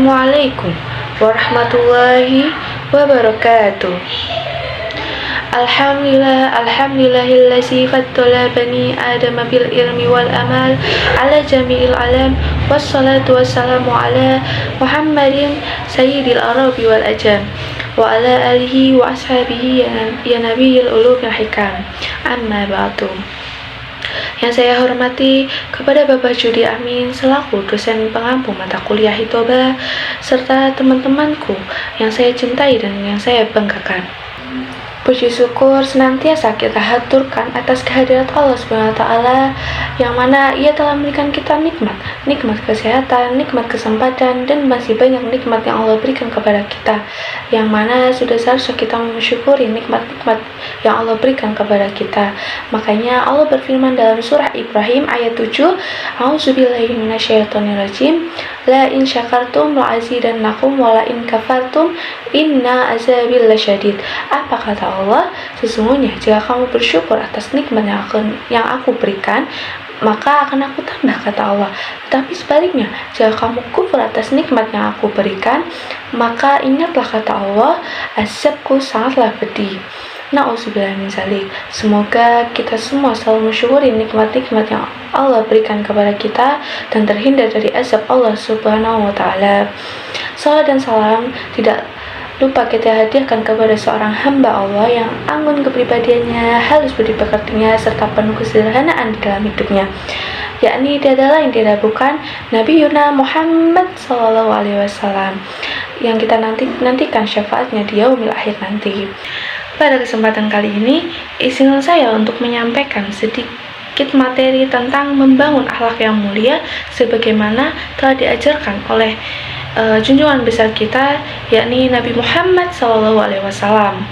Assalamualaikum warahmatullahi wabarakatuh. Alhamdulillahillazi faddala bani adama bil ilmi wal amal ala jami'il alam. Wassalatu wassalamu ala Muhammadin sayyidil arabi wal ajam wa ala alihi wa ashabihi ya nabiyil ulumil hikam. Amma ba'du. Yang saya hormati kepada Bapak Judi Amin selaku dosen pengampu mata kuliah Hitoba, serta teman-temanku yang saya cintai dan yang saya banggakan. Puji syukur senantiasa kita haturkan atas kehadirat Allah SWT, yang mana Ia telah memberikan kita nikmat kesehatan, nikmat kesempatan, dan masih banyak nikmat yang Allah berikan kepada kita, yang mana sudah seharusnya kita mensyukuri nikmat-nikmat yang Allah berikan kepada kita. Makanya Allah berfirman dalam surah Ibrahim ayat 7, A'udzubillahi minasyaitonirrajim, la in syakartum la'azidannakum wa la in kafartum inna azabil lasyadid. Apa kata Allah? Sesungguhnya jika kamu bersyukur atas nikmat yang aku berikan, maka akan aku tambah, kata Allah. Tapi sebaliknya, jika kamu kufur atas nikmat yang aku berikan, maka ingatlah, kata Allah, azabku sangatlah pedih. Na'udzubillah min zalik. Semoga kita semua selalu mensyukuri nikmat-nikmat yang Allah berikan kepada kita dan terhindar dari azab Allah Subhanahu wa ta'ala. Salam dan salam tidak lupa kita hadiahkan kepada seorang hamba Allah yang anggun kepribadiannya, halus budi pekertinya, serta penuh kesederhanaan di dalam hidupnya, yakni tiada lain tiada bukan Nabi Yuna Muhammad SAW, yang kita nantikan syafaatnya di yaumil akhir nanti. Pada kesempatan kali ini, izinkan saya untuk menyampaikan sedikit materi tentang membangun akhlak yang mulia sebagaimana telah diajarkan oleh junjungan besar kita, yakni Nabi Muhammad SAW.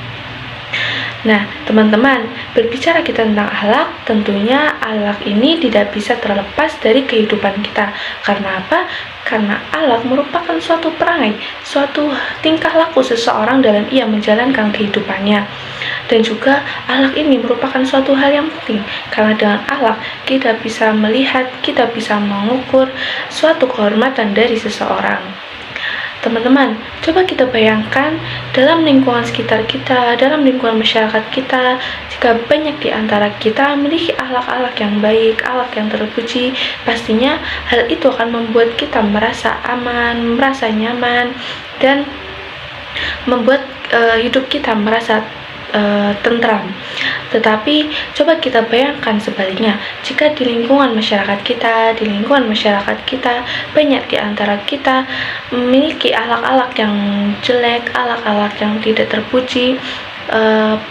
Nah, teman-teman, berbicara kita tentang akhlak, tentunya akhlak ini tidak bisa terlepas dari kehidupan kita. Karena apa? Karena akhlak merupakan suatu perangai, suatu tingkah laku seseorang dalam ia menjalankan kehidupannya. Dan juga akhlak ini merupakan suatu hal yang penting, karena dengan akhlak kita bisa melihat, kita bisa mengukur suatu kehormatan dari seseorang. Teman-teman, coba kita bayangkan dalam lingkungan sekitar kita, dalam lingkungan masyarakat kita, jika banyak di antara kita memiliki akhlak-akhlak yang baik, akhlak yang terpuji, pastinya hal itu akan membuat kita merasa aman, merasa nyaman, dan membuat hidup kita merasa tentram. Tetapi coba kita bayangkan sebaliknya, jika di lingkungan masyarakat kita banyak di antara kita memiliki akhlak-akhlak yang jelek, akhlak-akhlak yang tidak terpuji,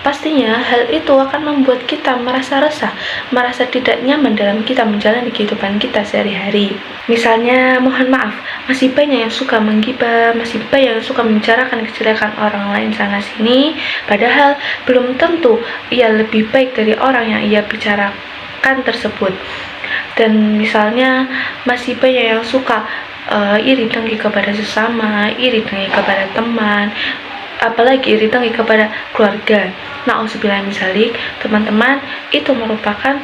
pastinya hal itu akan membuat kita merasa resah, merasa tidak nyaman dalam kita menjalani kehidupan kita sehari-hari. Misalnya, mohon maaf, masih banyak yang suka menggibah, masih banyak yang suka membicarakan kejelekan orang lain sana-sini, padahal belum tentu ia lebih baik dari orang yang ia bicarakan tersebut. Dan misalnya, masih banyak yang suka iri dengki kepada sesama, iri dengki kepada teman, apalagi iri dengki kepada keluarga. Na'udzubillah min zalik. Teman-teman, itu merupakan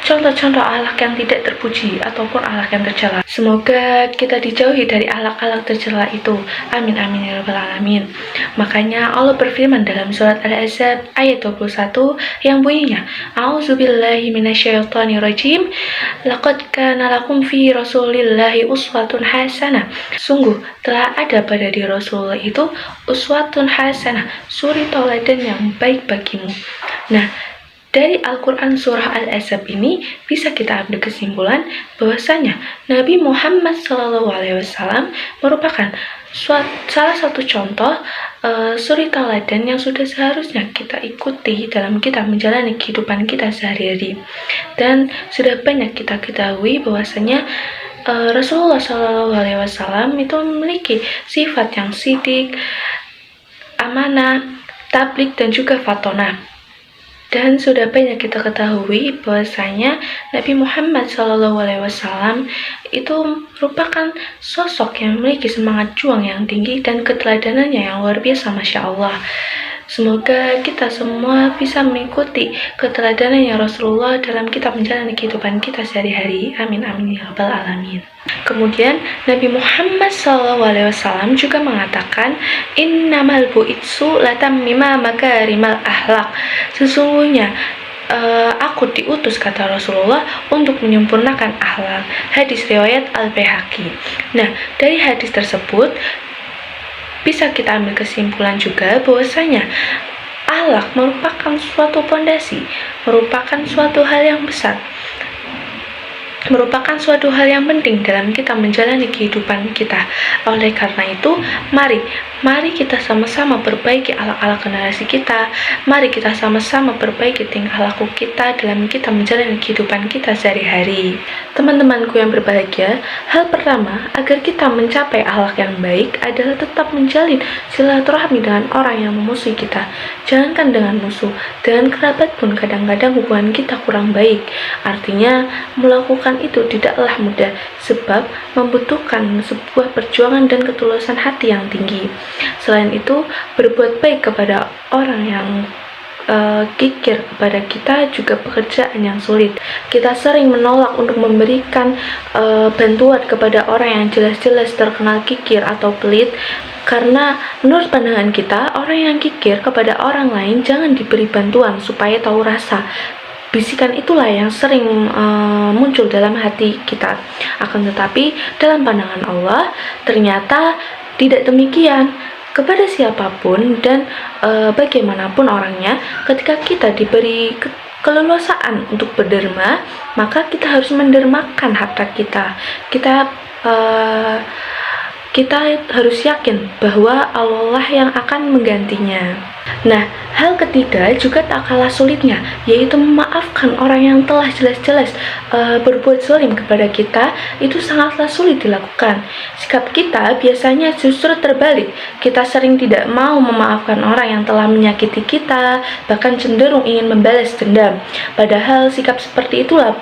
contoh-contoh akhlak yang tidak terpuji ataupun akhlak yang tercela. Semoga kita dijauhi dari akhlak-akhlak tercela itu. Amin amin ya rabbal alamin. Makanya Allah berfirman dalam surat Al-Ahzab ayat 21 yang bunyinya, A'udzubillahi minasyaitonirrajim, laqad kana lakum fi rasulillahi uswatun hasanah. Sungguh telah ada pada diri Rasulullah itu uswatun hasanah, suri tauladan yang baik bagimu. Nah, dari Al-Quran Surah Al-Ahzab ini bisa kita ambil kesimpulan bahwasanya Nabi Muhammad SAW merupakan salah satu contoh suri tauladan yang sudah seharusnya kita ikuti dalam kita menjalani kehidupan kita sehari-hari. Dan sudah banyak kita ketahui bahwasanya Rasulullah SAW itu memiliki sifat yang sidik, amanah, tablik, dan juga fatonah. Dan sudah banyak kita ketahui bahwasanya Nabi Muhammad SAW itu merupakan sosok yang memiliki semangat juang yang tinggi dan keteladanannya yang luar biasa, Masya Allah. Semoga kita semua bisa mengikuti keteladanan Rasulullah dalam kita menjalani kehidupan kita sehari-hari. Amin amin ya rabbal alamin. Kemudian Nabi Muhammad SAW juga mengatakan, innamal bu'itsu latammima makarimal ahlak. Sesungguhnya aku diutus, kata Rasulullah, untuk menyempurnakan akhlak. Hadis riwayat Al-Baihaqi. Nah, dari hadis tersebut bisa kita ambil kesimpulan juga bahwasanya akhlak merupakan suatu fondasi, merupakan suatu hal yang besar, merupakan suatu hal yang penting dalam kita menjalani kehidupan kita. Oleh karena itu, mari kita sama-sama perbaiki akhlak-akhlak generasi kita. Mari kita sama-sama perbaiki tingkah laku kita dalam kita menjalani kehidupan kita sehari-hari. Teman-temanku yang berbahagia, hal pertama agar kita mencapai akhlak yang baik adalah tetap menjalin silaturahmi dengan orang yang memusuhi kita. Jangankan dengan musuh, dengan kerabat pun kadang-kadang hubungan kita kurang baik. Artinya, melakukan itu tidaklah mudah, sebab membutuhkan sebuah perjuangan dan ketulusan hati yang tinggi. Selain itu, berbuat baik kepada orang yang kikir kepada kita juga pekerjaan yang sulit. Kita sering menolak untuk memberikan bantuan kepada orang yang jelas-jelas terkenal kikir atau pelit, karena menurut pandangan kita, orang yang kikir kepada orang lain jangan diberi bantuan supaya tahu rasa. Bisikan itulah yang sering muncul dalam hati kita. Akan tetapi, dalam pandangan Allah, ternyata tidak demikian. Kepada siapapun dan bagaimanapun orangnya, ketika kita diberi keleluasaan untuk berderma, maka kita harus mendermakan harta kita. Kita harus yakin bahwa Allah yang akan menggantinya. Nah, hal ketiga juga tak kalah sulitnya, yaitu memaafkan orang yang telah jelas-jelas berbuat zalim kepada kita. Itu sangatlah sulit dilakukan. Sikap kita biasanya justru terbalik. Kita sering tidak mau memaafkan orang yang telah menyakiti kita, bahkan cenderung ingin membalas dendam. Padahal sikap seperti itulah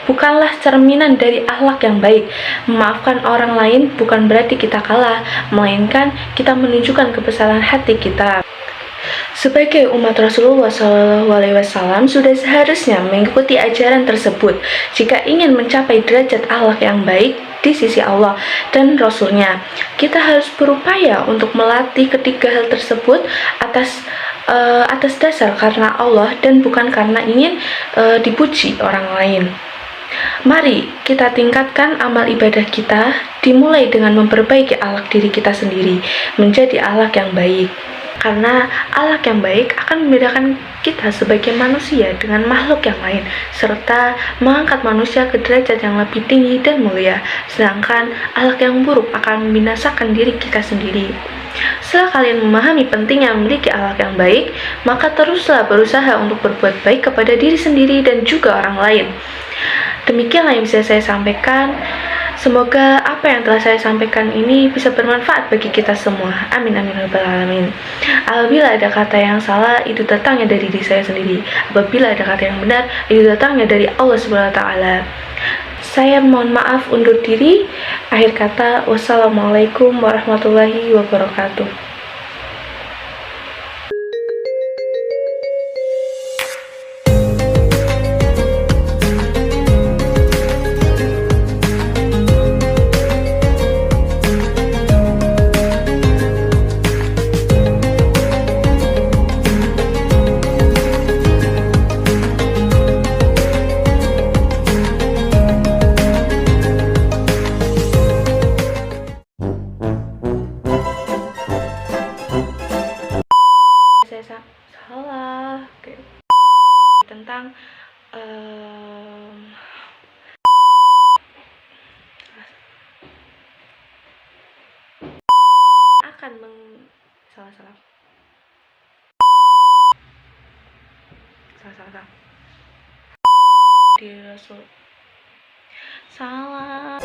bukanlah cerminan dari akhlak yang baik. Memaafkan orang lain bukan berarti kita kalah, melainkan kita menunjukkan kebesaran hati kita. Sebagai umat Rasulullah SAW, sudah seharusnya mengikuti ajaran tersebut jika ingin mencapai derajat akhlak yang baik di sisi Allah dan Rasulnya. Kita harus berupaya untuk melatih ketiga hal tersebut atas dasar karena Allah dan bukan karena ingin dipuji orang lain. Mari kita tingkatkan amal ibadah kita, dimulai dengan memperbaiki akhlak diri kita sendiri menjadi akhlak yang baik. Karena akhlak yang baik akan membedakan kita sebagai manusia dengan makhluk yang lain, serta mengangkat manusia ke derajat yang lebih tinggi dan mulia. Sedangkan akhlak yang buruk akan membinasakan diri kita sendiri. Setelah kalian memahami pentingnya memiliki akhlak yang baik, maka teruslah berusaha untuk berbuat baik kepada diri sendiri dan juga orang lain. Demikianlah yang bisa saya sampaikan. Semoga apa yang telah saya sampaikan ini bisa bermanfaat bagi kita semua. Amin amin rabbal alamin. Apabila ada kata yang salah, itu datangnya dari diri saya sendiri. Apabila ada kata yang benar, itu datangnya dari Allah Subhanahu wa taala. Saya mohon maaf undur diri. Akhir kata, wassalamualaikum warahmatullahi wabarakatuh. Saya salah tentang akan salah di Rasul salah.